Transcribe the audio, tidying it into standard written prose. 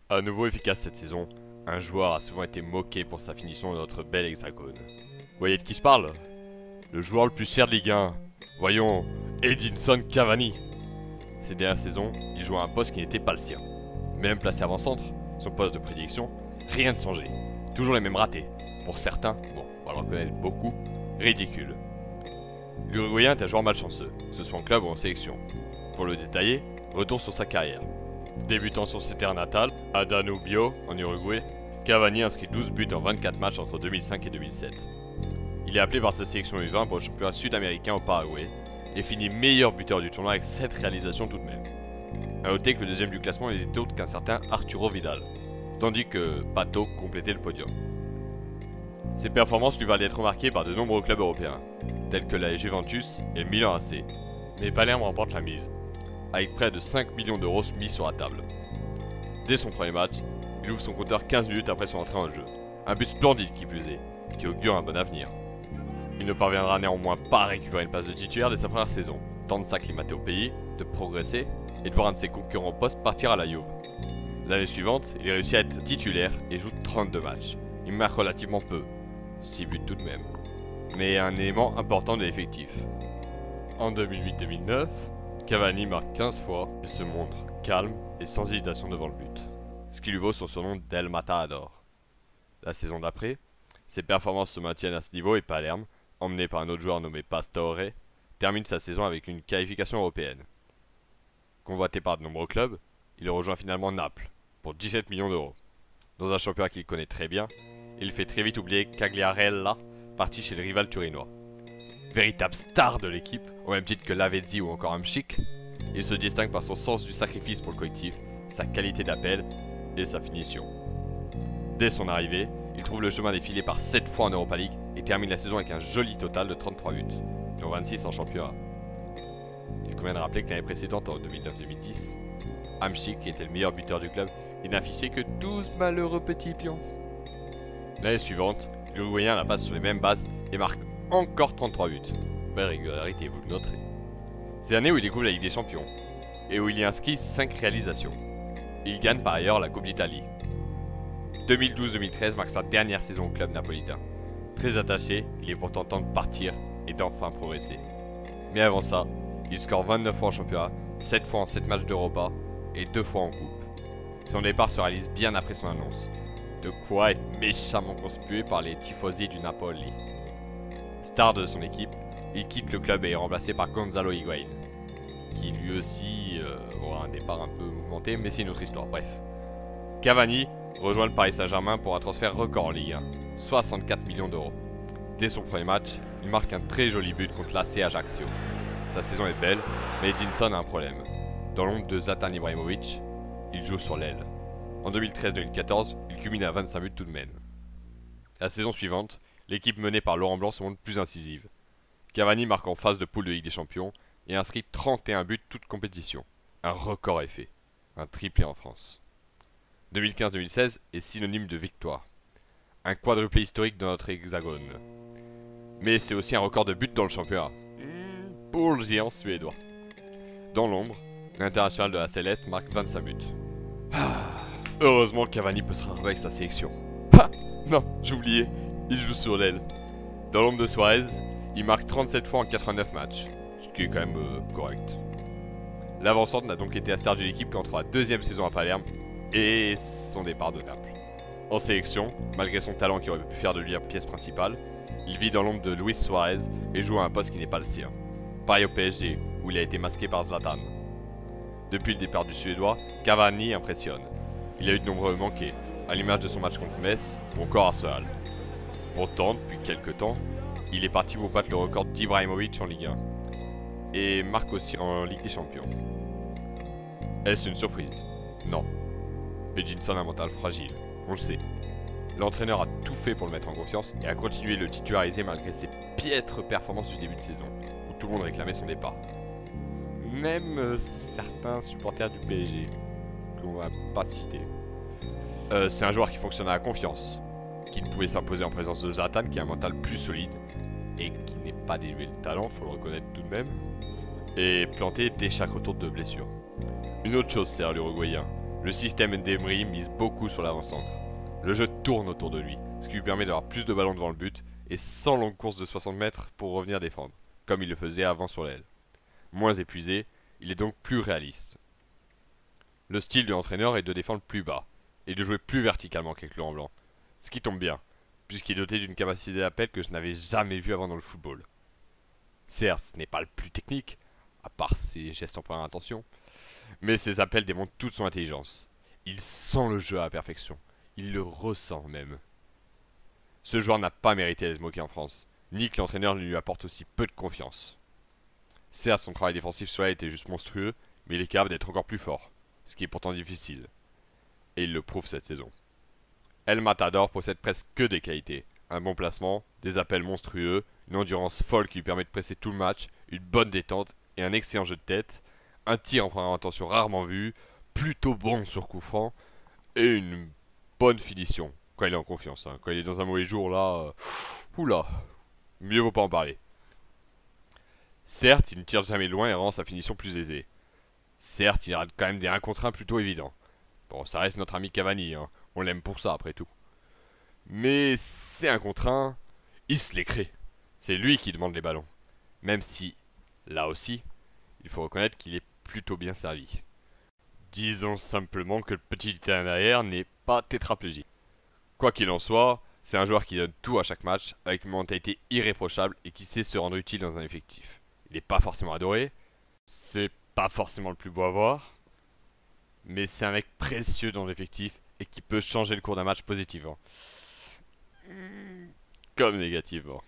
À nouveau efficace cette saison, un joueur a souvent été moqué pour sa finition dans notre bel hexagone. Vous voyez de qui je parle? Le joueur le plus cher de Ligue 1. Voyons, Edinson Cavani. Ces dernières saisons, il jouait à un poste qui n'était pas le sien. Même placé avant-centre, son poste de prédilection, rien ne changeait. Toujours les mêmes ratés. Pour certains, bon, on va le reconnaître beaucoup, ridicules. L'Uruguayen est un joueur malchanceux, que ce soit en club ou en sélection. Pour le détailler, retour sur sa carrière. Débutant sur ses terres natales, à Danubio, en Uruguay, Cavani inscrit 12 buts en 24 matchs entre 2005 et 2007. Il est appelé par sa sélection U20 pour le championnat sud-américain au Paraguay et finit meilleur buteur du tournoi avec 7 réalisations tout de même. A noter que le deuxième du classement n'était autre qu'un certain Arturo Vidal, tandis que Pato complétait le podium. Ses performances lui valent d'être remarquées par de nombreux clubs européens, tels que la Juventus et le Milan AC, mais Palerme remporte la mise, avec près de 5 millions d'euros mis sur la table. Dès son premier match, il ouvre son compteur 15 minutes après son entrée en jeu, un but splendide qui plus est, qui augure un bon avenir. Il ne parviendra néanmoins pas à récupérer une place de titulaire dès sa première saison, tant de s'acclimater au pays, de progresser et de voir un de ses concurrents au poste partir à la Juve. L'année suivante, il réussit à être titulaire et joue 32 matchs. Il marque relativement peu, 6 buts tout de même, mais un élément important de l'effectif. En 2008-2009, Cavani marque 15 fois et se montre calme et sans hésitation devant le but, ce qui lui vaut son surnom d'El Matador. La saison d'après, ses performances se maintiennent à ce niveau et Palerme, emmené par un autre joueur nommé Pastore, termine sa saison avec une qualification européenne. Convoité par de nombreux clubs, il rejoint finalement Naples pour 17 millions d'euros. Dans un championnat qu'il connaît très bien, il fait très vite oublier Cagliarella, parti chez le rival turinois. Véritable star de l'équipe, au même titre que Lavezzi ou encore Hamšík, il se distingue par son sens du sacrifice pour le collectif, sa qualité d'appel et sa finition. Dès son arrivée, il trouve le chemin défilé par 7 fois en Europa League et termine la saison avec un joli total de 33 buts, dont 26 en championnat. Il convient de rappeler que l'année précédente, en 2009-2010, Hamšík, qui était le meilleur buteur du club, il n'affichait que 12 malheureux petits pions. L'année suivante, l'Uruguayen la passe sur les mêmes bases et marque encore 33 buts. Belle régularité, vous le noterez. C'est l'année où il découvre la Ligue des Champions, et où il y inscrit 5 réalisations. Il gagne par ailleurs la Coupe d'Italie. 2012-2013 marque sa dernière saison au club napolitain. Très attaché, il est pourtant temps de partir et d'enfin progresser. Mais avant ça, il score 29 fois en championnat, 7 fois en 7 matchs d'Europa et 2 fois en coupe. Son départ se réalise bien après son annonce. De quoi être méchamment conspué par les tifosi du Napoli. Star de son équipe, il quitte le club et est remplacé par Gonzalo Higuaín, qui lui aussi aura un départ un peu mouvementé, mais c'est une autre histoire, bref. Cavani rejoint le Paris Saint-Germain pour un transfert record en Ligue 1, 64 millions d'euros. Dès son premier match, il marque un très joli but contre l'AC Ajaccio. Sa saison est belle, mais Edinson a un problème. Dans l'ombre de Zlatan Ibrahimovic, il joue sur l'aile. En 2013-2014, il culmine à 25 buts tout de même. La saison suivante, l'équipe menée par Laurent Blanc se montre plus incisive. Cavani marque en phase de poule de Ligue des Champions et inscrit 31 buts toutes compétitions. Un record est fait. Un triplé en France. 2015-2016 est synonyme de victoire. Un quadruplé historique dans notre hexagone. Mais c'est aussi un record de buts dans le championnat. Pour le géant suédois. Dans l'ombre, l'international de la Céleste marque 25 buts. Heureusement Cavani peut se retrouver avec sa sélection. Non, j'oubliais, il joue sur l'aile. Dans l'ombre de Suarez, il marque 37 fois en 89 matchs, ce qui est quand même correct. L'avancante n'a donc été à star de l'équipe qu'entre la deuxième saison à Palerme et son départ de Naples. En sélection, malgré son talent qui aurait pu faire de lui la pièce principale, il vit dans l'ombre de Luis Suarez et joue à un poste qui n'est pas le sien. Pareil au PSG, où il a été masqué par Zlatan. Depuis le départ du Suédois, Cavani impressionne. Il a eu de nombreux manqués, à l'image de son match contre Metz ou encore Arsenal. Pourtant, depuis quelques temps, il est parti pour battre le record d'Ibrahimovic en Ligue 1 et marque aussi en Ligue des Champions. Est-ce une surprise? Non. Edinson a un mental fragile, on le sait. L'entraîneur a tout fait pour le mettre en confiance et a continué de le titulariser malgré ses piètres performances du début de saison, où tout le monde réclamait son départ. Même certains supporters du PSG, que l'on va pas citer. C'est un joueur qui fonctionne à la confiance, qui ne pouvait s'imposer en présence de Zlatan, qui a un mental plus solide, et qui n'est pas dénué de talent, faut le reconnaître tout de même, et planté dès chaque retour de blessure. Une autre chose sert l'Uruguayen, Le système d'Emery mise beaucoup sur l'avant-centre. Le jeu tourne autour de lui, ce qui lui permet d'avoir plus de ballons devant le but et sans longue course de 60 mètres pour revenir défendre, comme il le faisait avant sur l'aile. Moins épuisé, il est donc plus réaliste. Le style de l'entraîneur est de défendre plus bas et de jouer plus verticalement qu'avec Laurent Blanc, ce qui tombe bien, puisqu'il est doté d'une capacité d'appel que je n'avais jamais vue avant dans le football. Certes, ce n'est pas le plus technique, à part ses gestes en première intention, mais ses appels démontrent toute son intelligence. Il sent le jeu à la perfection, il le ressent même. Ce joueur n'a pas mérité d'être moqué en France, ni que l'entraîneur ne lui apporte aussi peu de confiance. Certes, son travail défensif sur elle était juste monstrueux, mais il est capable d'être encore plus fort, ce qui est pourtant difficile. Et il le prouve cette saison. El Matador possède presque que des qualités. Un bon placement, des appels monstrueux, une endurance folle qui lui permet de presser tout le match, une bonne détente et un excellent jeu de tête, un tir en première intention rarement vu, plutôt bon sur coup franc, et une bonne finition, quand il est en confiance. Quand il est dans un mauvais jour, là, oula, mieux vaut pas en parler. Certes, il ne tire jamais loin et rend sa finition plus aisée. Certes, il rate quand même des 1 contre 1 plutôt évidents. Bon, ça reste notre ami Cavani, on l'aime pour ça après tout. Mais c'est 1 contre 1, il se les crée. C'est lui qui demande les ballons. Même si, là aussi, il faut reconnaître qu'il est plutôt bien servi. Disons simplement que le petit Italien derrière n'est pas tétraplégique. Quoi qu'il en soit, c'est un joueur qui donne tout à chaque match, avec une mentalité irréprochable et qui sait se rendre utile dans un effectif. Il n'est pas forcément adoré, c'est pas forcément le plus beau à voir, mais c'est un mec précieux dans l'effectif et qui peut changer le cours d'un match positivement. Comme négativement.